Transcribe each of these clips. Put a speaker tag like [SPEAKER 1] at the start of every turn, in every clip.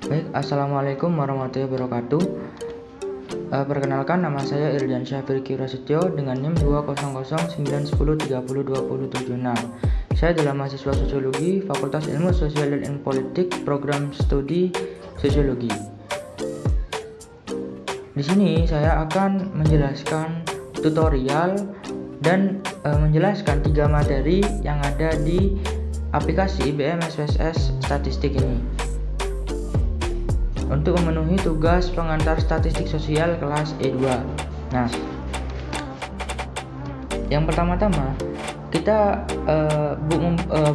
[SPEAKER 1] Baik, Assalamualaikum warahmatullahi wabarakatuh. Perkenalkan, nama saya Irdian Syafirki Prasetyo dengan NIM 2009103020207. Saya adalah mahasiswa Sosiologi Fakultas Ilmu Sosial dan Politik, Program Studi Sosiologi. Di sini saya akan menjelaskan tutorial dan menjelaskan 3 materi yang ada di aplikasi IBM SPSS Statistik ini untuk memenuhi tugas pengantar statistik sosial kelas E2. Nah, yang pertama-tama kita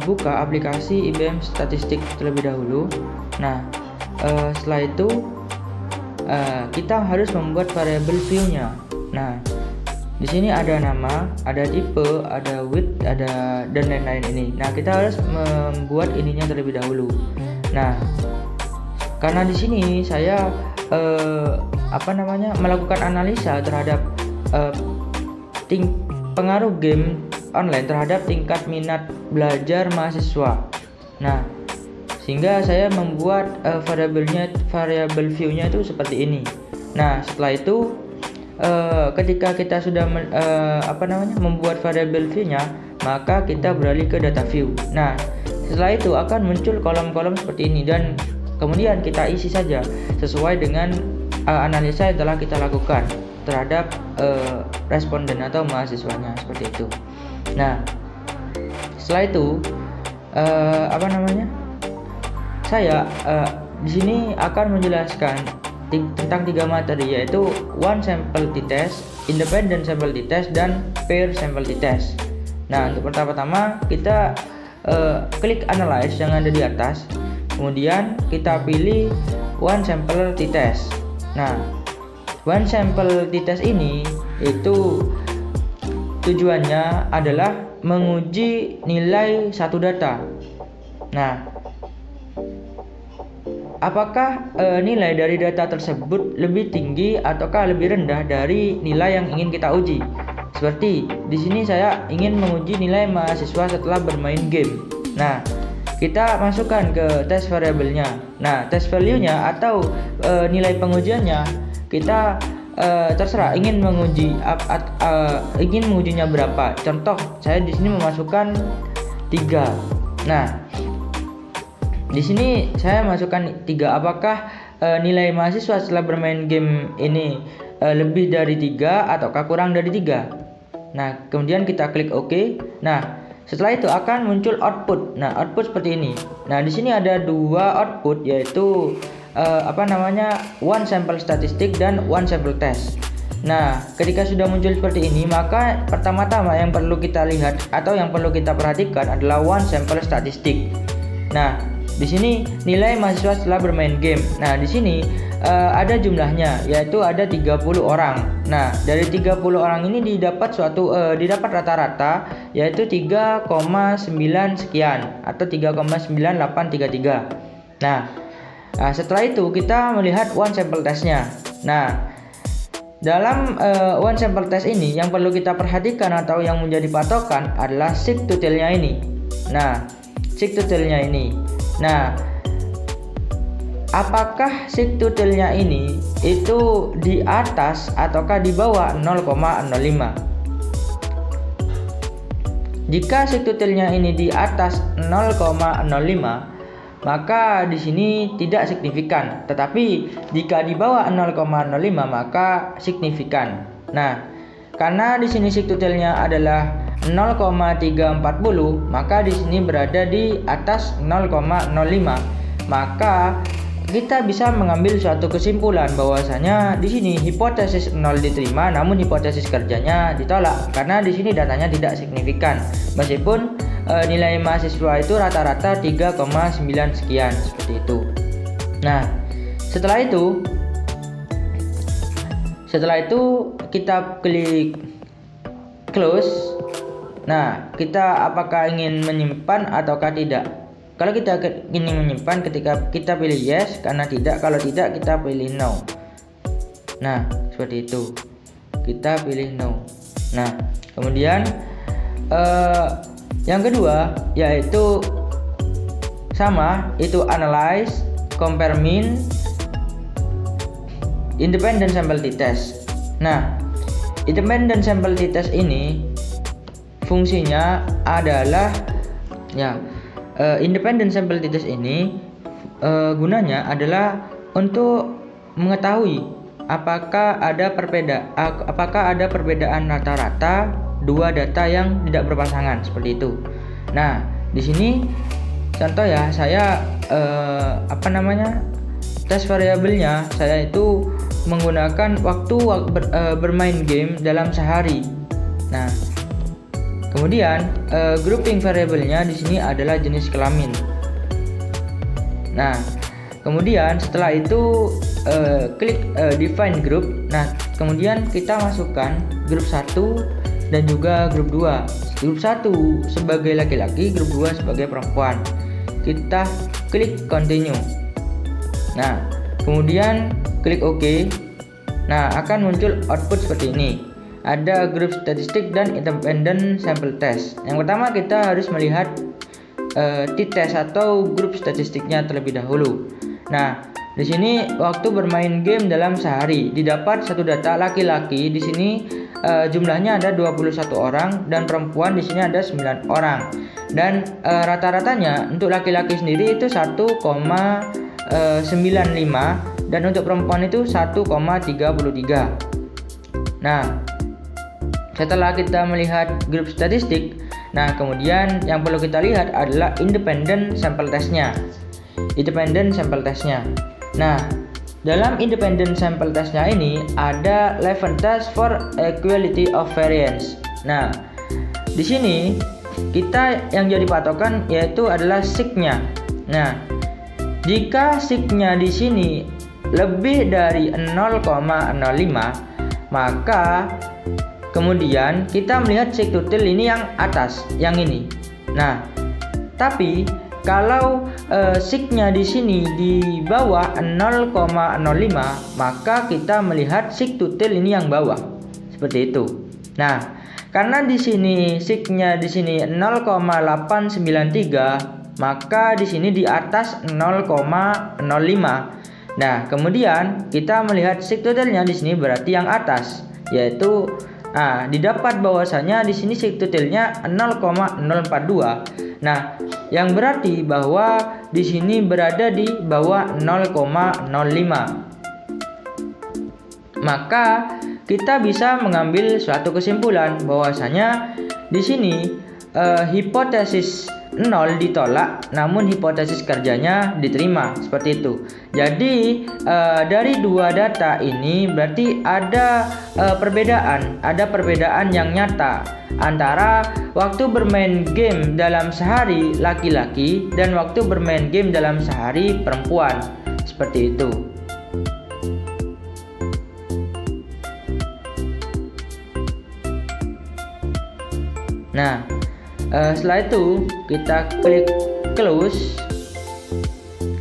[SPEAKER 1] buka aplikasi IBM Statistik terlebih dahulu. Nah, setelah itu kita harus membuat variabel view-nya. Nah, di sini ada nama, ada tipe, ada width, ada dan lain-lain ini. Nah, kita harus membuat ininya terlebih dahulu. Nah, karena di sini saya melakukan analisa terhadap pengaruh game online terhadap tingkat minat belajar mahasiswa. Nah, sehingga saya membuat variabel view-nya itu seperti ini. Nah, setelah itu ketika kita sudah membuat variabel view-nya, maka kita beralih ke data view. Nah, setelah itu akan muncul kolom-kolom seperti ini dan kemudian kita isi saja sesuai dengan analisa yang telah kita lakukan terhadap responden atau mahasiswanya, seperti itu. Nah, setelah itu saya di sini akan menjelaskan tentang 3 materi, yaitu one sample t-test, independent sample t-test, dan pair sample t-test. Nah, untuk pertama-tama kita klik analyze yang ada di atas. Kemudian kita pilih one sample t-test. Nah, one sample t-test ini itu tujuannya adalah menguji nilai satu data. Nah, apakah nilai dari data tersebut lebih tinggi ataukah lebih rendah dari nilai yang ingin kita uji? Seperti di sini saya ingin menguji nilai mahasiswa setelah bermain game. Nah, kita masukkan ke test variabelnya. Nah, test value-nya atau nilai pengujiannya kita terserah ingin mengujinya berapa. Contoh, saya di sini memasukkan 3. Nah, di sini saya masukkan 3. Apakah nilai mahasiswa setelah bermain game ini lebih dari 3 ataukah kurang dari 3? Nah, kemudian kita klik OK. Nah, setelah itu akan muncul output. Nah, output seperti ini. Nah, di sini ada 2 output, yaitu one sample statistik dan one sample test. Nah, ketika sudah muncul seperti ini, maka pertama-tama yang perlu kita lihat atau yang perlu kita perhatikan adalah one sample statistik. Nah, di sini nilai mahasiswa setelah bermain game. Nah, di sini ada jumlahnya, yaitu ada 30 orang. Nah, dari 30 orang ini didapat rata-rata yaitu 3,9 sekian atau 3,9833. Nah, setelah itu kita melihat one sample test-nya. Nah, dalam one sample test ini yang perlu kita perhatikan atau yang menjadi patokan adalah sigtotalnya ini. Nah, sigtotalnya ini. Nah, apakah sigtotalnya ini itu di atas ataukah di bawah 0,05? Jika sigtotalnya ini di atas 0,05, maka di sini tidak signifikan. Tetapi jika di bawah 0,05 maka signifikan. Nah, karena di sini sigtotalnya adalah 0,340, maka di sini berada di atas 0,05. Maka kita bisa mengambil suatu kesimpulan bahwasanya di sini hipotesis 0 diterima, namun hipotesis kerjanya ditolak karena di sini datanya tidak signifikan. Meskipun nilai mahasiswa itu rata-rata 3,9 sekian, seperti itu. Nah, setelah itu kita klik close. Nah, kita apakah ingin menyimpan ataukah tidak? Kalau kita ingin menyimpan, ketika kita pilih yes, karena tidak, kalau tidak kita pilih no. Nah, seperti itu. Kita pilih no. Nah, kemudian yang kedua yaitu sama, itu analyze compare mean, independent sample t-test. Nah, independent sample t-test ini fungsinya adalah independent sample t-test ini gunanya adalah untuk mengetahui apakah ada perbedaan rata-rata dua data yang tidak berpasangan seperti itu. Nah, di sini contoh ya, saya tes variabelnya saya itu menggunakan waktu bermain game dalam sehari. Nah, kemudian grouping variabelnya di sini adalah jenis kelamin. Nah, kemudian setelah itu klik define group. Nah, kemudian kita masukkan grup 1 dan juga grup 2. Grup 1 sebagai laki-laki, grup 2 sebagai perempuan. Kita klik continue. Nah, kemudian klik OK. Nah, akan muncul output seperti ini. Ada grup statistik dan independent sample test. Yang pertama kita harus melihat t-test atau grup statistiknya terlebih dahulu. Nah, di sini waktu bermain game dalam sehari didapat satu data laki-laki. Di sini jumlahnya ada 21 orang dan perempuan di sini ada 9 orang. Dan rata-ratanya untuk laki-laki sendiri itu 1,95 dan untuk perempuan itu 1,33. Nah, setelah kita melihat grup statistik, nah kemudian yang perlu kita lihat adalah independent sample testnya. Nah, dalam independent sample testnya ini ada 11 test for equality of variance. Nah, di sini kita yang jadi patokan yaitu adalah sig-nya. Nah, jika sig-nya di sini lebih dari 0,05, maka kemudian kita melihat sig-total ini yang atas, yang ini. Nah, tapi kalau sig-nya di sini di bawah 0,05, maka kita melihat sig-total ini yang bawah. Seperti itu. Nah, karena di sini sig-nya di sini 0,893, maka di sini di atas 0,05. Nah, kemudian kita melihat sig-totalnya di sini berarti yang atas, yaitu didapat bahwasanya di sini sig-totalnya 0,042. Nah, yang berarti bahwa di sini berada di bawah 0,05. Maka kita bisa mengambil suatu kesimpulan bahwasanya di sini hipotesis 0 ditolak, namun hipotesis kerjanya diterima, seperti itu. Jadi dari dua data ini berarti ada perbedaan yang nyata antara waktu bermain game dalam sehari laki-laki dan waktu bermain game dalam sehari perempuan, seperti itu. Nah, setelah itu kita klik close,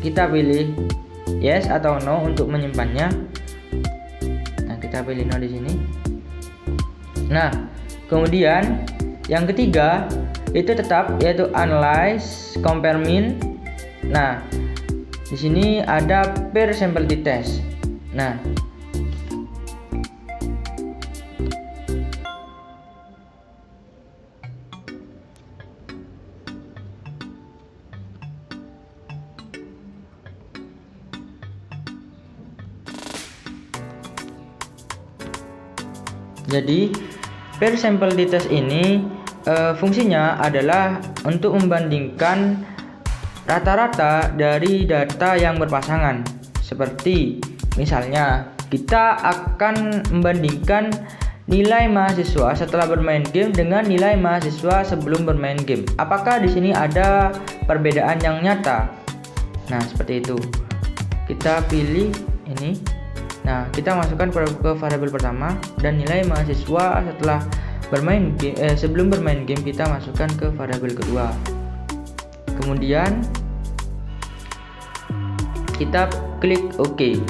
[SPEAKER 1] kita pilih yes atau no untuk menyimpannya. Nah, kita pilih no di sini. Nah, kemudian yang ketiga itu tetap, yaitu analyze, compare mean. Nah, di sini ada per sample t-test. Nah, jadi per sample t-test ini fungsinya adalah untuk membandingkan rata-rata dari data yang berpasangan. Seperti misalnya kita akan membandingkan nilai mahasiswa setelah bermain game dengan nilai mahasiswa sebelum bermain game. Apakah di sini ada perbedaan yang nyata? Nah, seperti itu. Kita pilih ini. Nah, kita masukkan ke variabel pertama dan nilai mahasiswa setelah bermain game, sebelum bermain game kita masukkan ke variabel kedua. Kemudian kita klik OK.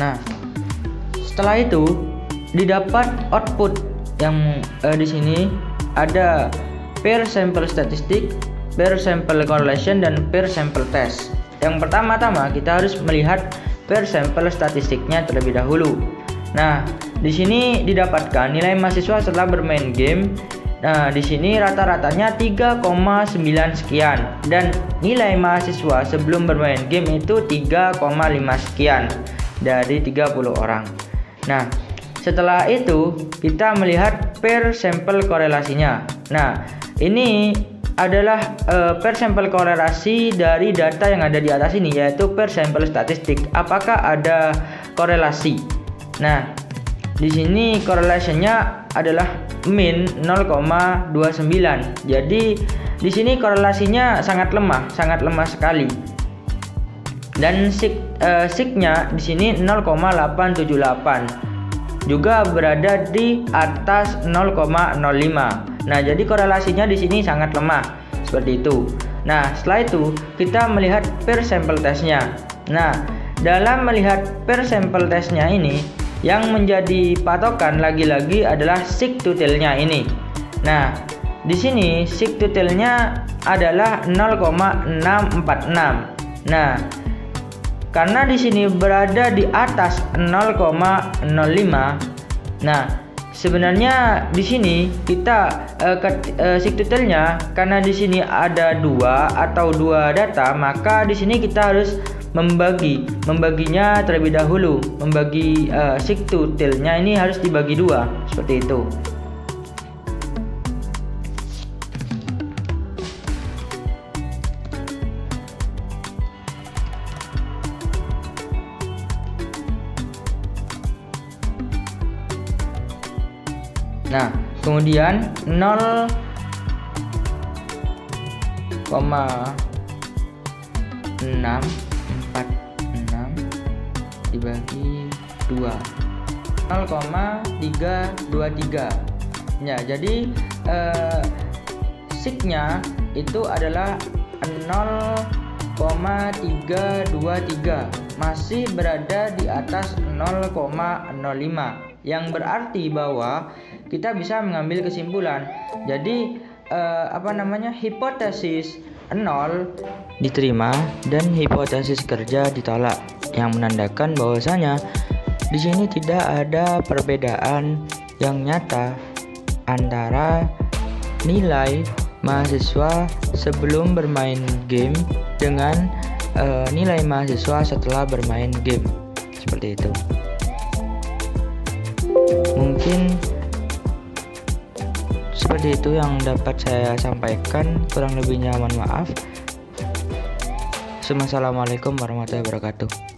[SPEAKER 1] Nah, setelah itu didapat output yang di sini ada per sample statistik, per sample correlation dan per sample test. yang pertama-tama kita harus melihat per sampel statistiknya terlebih dahulu. Nah, di sini didapatkan nilai mahasiswa setelah bermain game. Nah, di sini rata-ratanya 3,9 sekian dan nilai mahasiswa sebelum bermain game itu 3,5 sekian dari 30 orang. Nah, setelah itu kita melihat per sampel korelasinya. Nah, ini adalah per sampel korelasi dari data yang ada di atas ini, yaitu per sampel statistik. Apakah ada korelasi? Nah, di sini korelasinya adalah min 0,29. Jadi di sini korelasinya sangat lemah sekali. Dan signya di sini 0,878. Juga berada di atas 0,05. Nah, jadi korelasinya di sini sangat lemah seperti itu. Nah, setelah itu kita melihat per sampel testnya. Nah, dalam melihat per sampel testnya ini, yang menjadi patokan lagi-lagi adalah sig to tail-nya ini. Nah, di sini sig to tail-nya adalah 0,646. Nah, karena di sini berada di atas 0,05. Nah, sebenarnya di sini kita sig to tail-nya, karena di sini ada dua data, maka di sini kita harus membaginya terlebih dahulu. Membagi sig to tail-nya ini harus dibagi dua seperti itu. Nah, kemudian 0,646 dibagi 2, 0,323. Ya, jadi signya itu adalah 0,323, masih berada di atas 0,05, yang berarti bahwa kita bisa mengambil kesimpulan. Jadi hipotesis 0 diterima dan hipotesis kerja ditolak, yang menandakan bahwasanya di sini tidak ada perbedaan yang nyata antara nilai mahasiswa sebelum bermain game dengan nilai mahasiswa setelah bermain game. Seperti itu. Mungkin seperti itu yang dapat saya sampaikan, kurang lebihnya mohon maaf. Assalamualaikum warahmatullahi wabarakatuh.